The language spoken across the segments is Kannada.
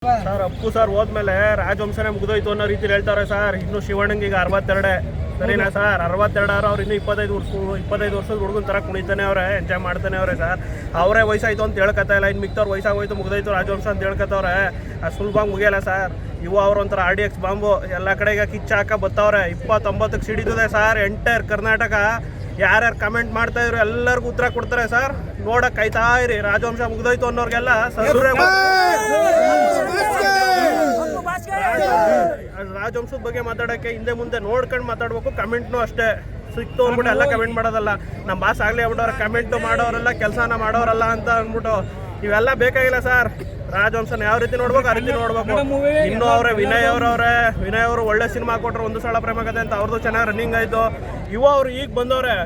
ಸರ್ ಅಪ್ಪು ಸರ್ ಹೋದ್ಮೇಲೆ ರಾಜವಂಶನೇ ಮುಗಿದೋಯ್ತು ಅನ್ನೋ ರೀತಿಲಿ ಹೇಳ್ತಾರೆ ಸರ್. ಇನ್ನು ಶಿವಣ್ಣಂಗೆ ಈಗ 62 ಸರಿನಾ ಸರ್? 62 ಅವ್ರು ಇನ್ನು 25 ವರ್ಷದ ಹುಡುಗನ ಥರ ಕುಣಿತಾನೆ ಅವ್ರೆ, ಎಂಜಾಯ್ ಮಾಡ್ತಾನೆ ಅವ್ರೆ ಸರ್. ಅವರೇ ವಯಸ್ಸಾಯ್ತು ಅಂತ ಹೇಳ್ಕತ್ತಾ ಇಲ್ಲ, ಇನ್ನು ಮಿಕ್ತವ್ರು ವಯಸ್ಸಾಗೋಯ್ತು ಮುಗಿದೋಯ್ತು ರಾಜವಂಶ ಅಂತ ಹೇಳ್ಕತ್ತವ್ರೆ. ಅದು ಸುಲಭವಾಗಿ ಮುಗಿಯಲ್ಲ ಸರ್. ಅವ್ರ ಒಂಥರ RDX ಬಾಂಬು ಎಲ್ಲ ಕಡೆ ಈಗ ಕಿಚ್ಚ ಹಾಕ ಬತ್ತವ್ರೆ. 29ಕ್ಕೆ ಸಿಡಿದಿದೆ ಸರ್ ಎಂಟೈರ್ ಕರ್ನಾಟಕ. ಯಾರ್ಯಾರು ಕಮೆಂಟ್ ಮಾಡ್ತಾ ಇದ್ರು ಎಲ್ಲರಿಗೂ ಉತ್ತರ ಕೊಡ್ತಾರೆ ಸರ್. ನೋಡಕ್ ಕಾಯ್ತಾ ಇರಿ. ರಾಜವಂಶ ಮುಗಿದೋಯ್ತು ಅನ್ನೋರ್ಗೆಲ್ಲ ರಾಜವಂಶದ ಬಗ್ಗೆ ಮಾತಾಡೋಕ್ಕೆ ಹಿಂದೆ ಮುಂದೆ ನೋಡ್ಕೊಂಡು ಮಾತಾಡ್ಬೇಕು. ಕಮೆಂಟ್ನು ಅಷ್ಟೇ ಸಿಕ್ತು ಅಂದ್ಬಿಟ್ಟು ಎಲ್ಲ ಕಮೆಂಟ್ ಮಾಡೋದಲ್ಲ. ನಮ್ಮ ಬಾಸ್ ಆಗಲಿ ಆಗ್ಬಿಟ್ಟವ್ರೆ, ಕಮೆಂಟ್ ಮಾಡೋರೆಲ್ಲ ಕೆಲಸನ ಮಾಡೋರಲ್ಲ ಅಂತ ಅಂದ್ಬಿಟ್ಟು ಇವೆಲ್ಲ ಬೇಕಾಗಿಲ್ಲ ಸರ್. ರಾಜವಂಶನ ಯಾವ ರೀತಿ ನೋಡ್ಬೇಕು ಆ ರೀತಿ ನೋಡ್ಬೇಕು. ಇನ್ನು ಅವರೇ ವಿನಯ್ ಅವರು ಒಳ್ಳೆ ಸಿನಿಮಾ ಕೊಟ್ಟರು, ಒಂದು ಸಲ ಪ್ರೇಮ ಕಥೆ ಅಂತ ಅವ್ರದ್ದು ಚೆನ್ನಾಗಿ ರನ್ನಿಂಗ್ ಆಯಿತು. ಅವ್ರು ಈಗ ಬಂದವ್ರೆ,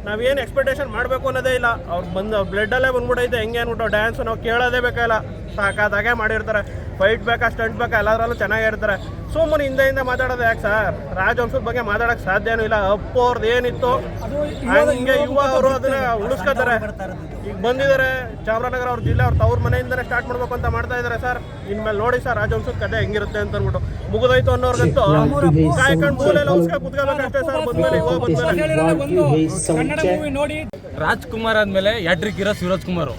ನಾವೇನು ಎಕ್ಸ್ಪೆಕ್ಟೇಷನ್ ಮಾಡಬೇಕು ಅನ್ನೋದೇ ಇಲ್ಲ. ಅವ್ರು ಬಂದು ಬ್ಲಡ್ಡಲ್ಲೇ ಬಂದ್ಬಿಟ್ಟೈತೆ. ಹೆಂಗೆ ಅಂದ್ಬಿಟ್ಟು ಡ್ಯಾನ್ಸ್ ನಾವು ಕೇಳೋದೇ ಬೇಕಾಗಿಲ್ಲ, ಸಾಕಾದಾಗೆ ಮಾಡಿರ್ತಾರೆ. ಫೈಟ್ ಬೇಕಾ ಸ್ಟಂಟ್ ಬೇಕಾ ಎಲ್ಲದರಲ್ಲೂ ಚೆನ್ನಾಗಿರ್ತಾರೆ. ಸುಮ್ಮನೆ ಹಿಂದೆ ಮಾತಾಡೋದು ಯಾಕೆ ಸರ್? ರಾಜವಂಶದ ಬಗ್ಗೆ ಮಾತಾಡೋಕ್ಕೆ ಸಾಧ್ಯನೂ ಇಲ್ಲ. ಅಪ್ಪು ಅವ್ರದ್ದು ಏನಿತ್ತು ಹಂಗೆ ಅವರು ಅದನ್ನ ಉಳಿಸ್ಕೊತಾರೆ. ಈಗ ಬಂದಿದ್ದಾರೆ ಚಾಮರಾಜನಗರ ಅವ್ರ ಜಿಲ್ಲೆ, ಅವ್ರ ತವ್ರ ಮನೆಯಿಂದನೇ ಸ್ಟಾರ್ಟ್ ಮಾಡ್ಬೇಕು ಅಂತ ಮಾಡ್ತಾ ಇದ್ದಾರೆ ಸರ್. ಇನ್ಮೇಲೆ ನೋಡಿ ಸರ್ ರಾಜವಂಶದ ಕಥೆ ಹೆಂಗಿರುತ್ತೆ ಅಂತ ಅಂದ್ಬಿಟ್ಟು. ಮುಗಿದೋಯ್ತು ಅನ್ನೋರ್ಗಂತೂ ಕಾಯ್ಕೊಂಡು ಮೂಲೆಲ್ಲ ಉಳಿಸ್ಕೊಂಡು ಕುತ್ಕೋಬೇಕಷ್ಟೇ ಸರ್. ಬಂದ್ಮೇಲೆ ನೋಡಿ, ರಾಜ್ಕುಮಾರ್ ಆದ್ಮೇಲೆ ಯಾಟ್ರಿಕ್ ಇರೋ ಶಿವರಾಜ್ ಕುಮಾರ್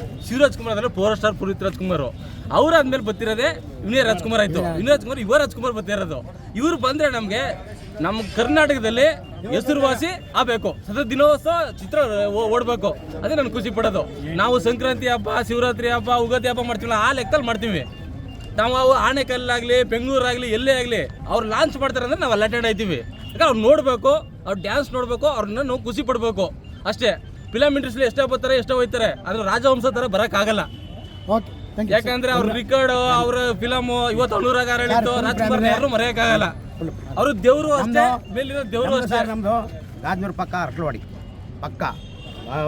ಆದ್ಮೇಲೆ ಪವರ್ ಸ್ಟಾರ್ ಪುನೀತ್ ರಾಜ್ಕುಮಾರ್, ಅವ್ರಾದ್ಮೇಲೆ ಬರ್ತಿರೋದೇ ವಿನಯ್ ರಾಜ್ಕುಮಾರ್ ಆಯ್ತು. ವಿನಯ್ ರಾಜ್ಕುಮಾರ್ ಯುವ ರಾಜ್ಕುಮಾರ್ ಬರ್ತಿರೋದು. ಇವ್ರು ಬಂದ್ರೆ ನಮ್ಗೆ ನಮ್ಮ ಕರ್ನಾಟಕದಲ್ಲಿ ಹೆಸರುವಾಸಿ ಆಗಬೇಕು. ಸತತ ದಿನೋತ್ಸವ ಚಿತ್ರ ಓಡಬೇಕು. ಅದೇ ನನ್ಗೆ ಖುಷಿ ಪಡೋದು. ನಾವು ಸಂಕ್ರಾಂತಿ ಹಬ್ಬ, ಶಿವರಾತ್ರಿ ಹಬ್ಬ, ಉಗಾದಿ ಹಬ್ಬ ಮಾಡ್ತೀವಲ್ಲ, ಆ ಲೆಕ್ಕದಲ್ಲಿ ಮಾಡ್ತೀವಿ ನಾವು. ಆಣೆಕಲ್ಲಾಗಲಿ ಬೆಂಗಳೂರಾಗಲಿ ಎಲ್ಲೇ ಆಗಲಿ ಅವ್ರು ಲಾಂಚ್ ಮಾಡ್ತಾರೆ ಅಂದ್ರೆ ನಾವು ಅಲ್ಲಿ ಅಟೆಂಡ್ ಆಯ್ತೀವಿ. ಯಾಕಂದ್ರೆ ಅವ್ರು ನೋಡಬೇಕು, ಅವ್ರು ಡ್ಯಾನ್ಸ್ ನೋಡಬೇಕು, ಅವ್ರನ್ನ ನಾವು ಖುಷಿ ಪಡಬೇಕು ಅಷ್ಟೇ. ಫಿಲಮ್ ಇಂಡಸ್ಟ್ರಿ ಎಷ್ಟೋ ಬರ್ತಾರೆ ಎಷ್ಟೋ ಹೋಗ್ತಾರೆ, ಆದ್ರೆ ರಾಜವಂಶ ಥರ ಬರೋಕ್ಕಾಗಲ್ಲ. ಯಾಕಂದ್ರೆ ಅವ್ರ ರಿಕಾರ್ಡ್, ಅವ್ರ ಫಿಲಮ್ ಇವತ್ತು ಅನುರಾಗ ಹೇಳಿದ್ದು ರಾಜ್ಕುಮಾರ್ ಯಾರು ಮರೆಯೋಕ್ಕಾಗಲ್ಲ. ಅವರು ದೇವರು ಅಷ್ಟೇ, ಮೇಲಿನ ದೇವರು ಅಷ್ಟೇ. ನಮ್ದು ರಾಜನೂರು ಪಕ್ಕ ಅರ್ಕಲವಾಡಿ ಪಕ್ಕ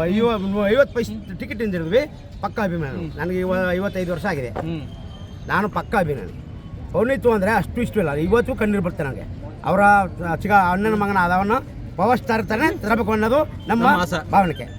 50 ಪೈಸೆ ಟಿಕೆಟ್ ಹಿಂದಿರಿದ್ವಿ. ಪಕ್ಕ ಅಭಿಮಾನ. ನನಗೆ 55 ವರ್ಷ ಆಗಿದೆ. ನಾನು ಪಕ್ಕ ಅಭಿಮಾನಿ. ಪೌನಿತ್ತು ಅಂದರೆ ಅಷ್ಟು ಇಷ್ಟು ಇಲ್ಲ. ಇವತ್ತು ಕಣ್ಣೀರು ಬರ್ತದೆ ನನಗೆ. ಅವರ ಚಿಕ್ಕ ಅಣ್ಣನ ಮಗನ ಆದವನ್ನ ಪವರ್ ಸ್ಟಾರ್ ತಾನೇ ತರಬೇಕು ಅನ್ನೋದು ನಮ್ಮ ಭಾವನೆ.